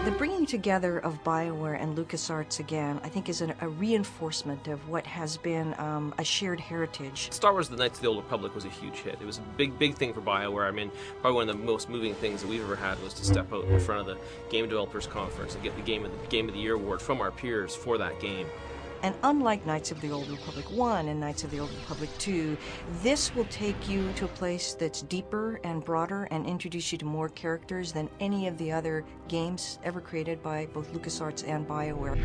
The bringing together of BioWare and LucasArts again, I think, is a reinforcement of what has been a shared heritage. Star Wars: The Knights of the Old Republic was a huge hit. It was a big thing for BioWare. I mean, probably one of the most moving things that we've ever had was to step out in front of the Game Developers Conference and get the Game of the Year award from our peers for that game. And unlike Knights of the Old Republic 1 and Knights of the Old Republic 2, this will take you to a place that's deeper and broader and introduce you to more characters than any of the other games ever created by both LucasArts and BioWare.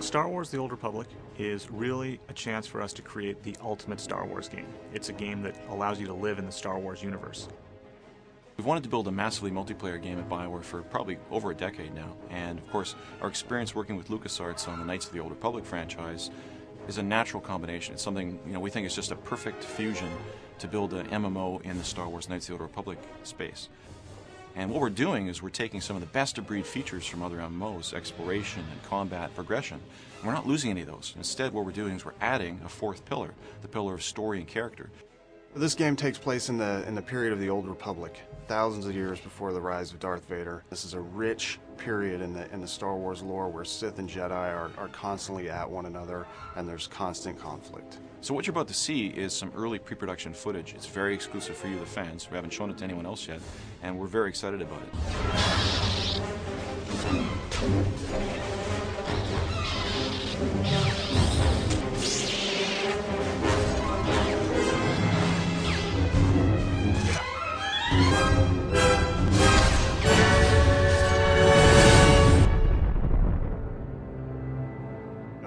Star Wars: The Old Republic is really a chance for us to create the ultimate Star Wars game. It's a game that allows you to live in the Star Wars universe. We've wanted to build a massively multiplayer game at BioWare for probably over a decade now, and of course our experience working with LucasArts on the Knights of the Old Republic franchise is a natural combination. It's something, we think is just a perfect fusion to build an MMO in the Star Wars Knights of the Old Republic space. And what we're doing is we're taking some of the best-of-breed features from other MMOs, exploration and combat progression, and we're not losing any of those. Instead, what we're doing is we're adding a fourth pillar, the pillar of story and character. This game takes place in the period of the Old Republic, thousands of years before the rise of Darth Vader. This is a rich period in the Star Wars lore where Sith and Jedi are constantly at one another, and there's constant conflict. So what you're about to see is some early pre-production footage. It's very exclusive for you, the fans. We haven't shown it to anyone else yet, and we're very excited about it.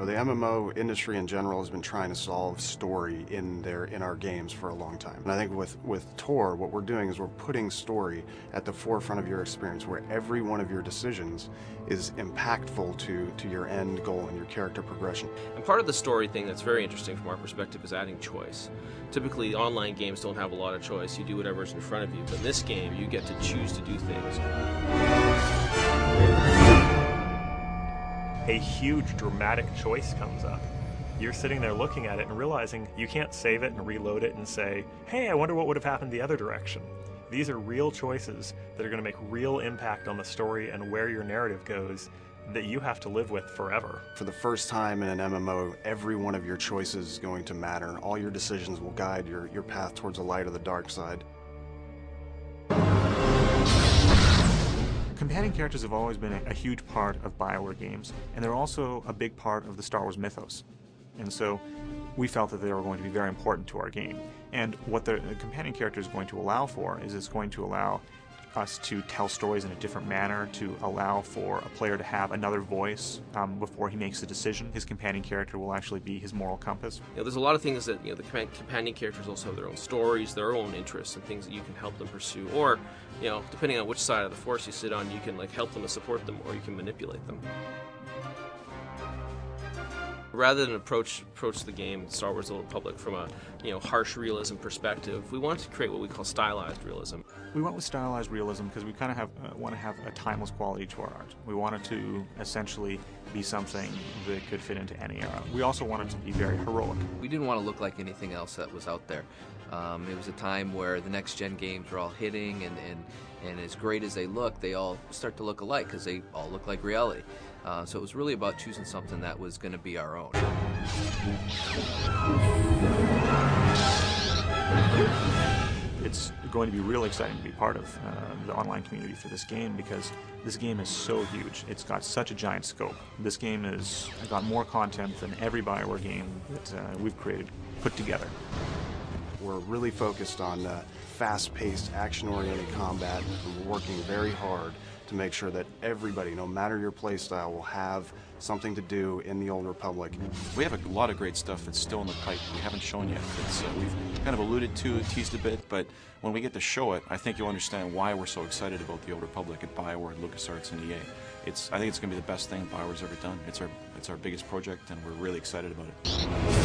The MMO industry in general has been trying to solve story in our games for a long time. And I think with Tor, what we're doing is we're putting story at the forefront of your experience, where every one of your decisions is impactful to your end goal and your character progression. And part of the story thing that's very interesting from our perspective is adding choice. Typically, online games don't have a lot of choice. You do whatever's in front of you. But in this game, you get to choose to do things. A huge dramatic choice comes up. You're sitting there looking at it and realizing you can't save it and reload it and say, hey, I wonder what would have happened the other direction. These are real choices that are going to make real impact on the story and where your narrative goes that you have to live with forever. For the first time in an MMO, every one of your choices is going to matter. All your decisions will guide your path towards the light or the dark side. Companion characters have always been a huge part of BioWare games, and they're also a big part of the Star Wars mythos. And so we felt that they were going to be very important to our game. And what the companion character is going to allow for is it's going to allow us to tell stories in a different manner, to allow for a player to have another voice before he makes a decision. His companion character will actually be his moral compass. There's a lot of things that the companion characters also have their own stories, their own interests, and things that you can help them pursue. Or, depending on which side of the Force you sit on, you can help them and support them, or you can manipulate them. Rather than approach the game, Star Wars: The Old Republic, from a harsh realism perspective, we wanted to create what we call stylized realism. We went with stylized realism because we kind of want to have a timeless quality to our art. We wanted to essentially be something that could fit into any era. We also wanted to be very heroic. We didn't want to look like anything else that was out there. It was a time where the next-gen games were all hitting, and as great as they look, they all start to look alike because they all look like reality. So it was really about choosing something that was going to be our own. It's going to be really exciting to be part of the online community for this game, because this game is so huge. It's got such a giant scope. This game has got more content than every BioWare game that we've created put together. We're really focused on fast-paced, action-oriented combat, and we're working very hard to make sure that everybody, no matter your playstyle, will have something to do in the Old Republic. We have a lot of great stuff that's still in the pipe we haven't shown yet. We've kind of alluded to, teased a bit, but when we get to show it, I think you'll understand why we're so excited about the Old Republic at BioWare, LucasArts, and EA. I think it's going to be the best thing BioWare's ever done. It's our biggest project, and we're really excited about it.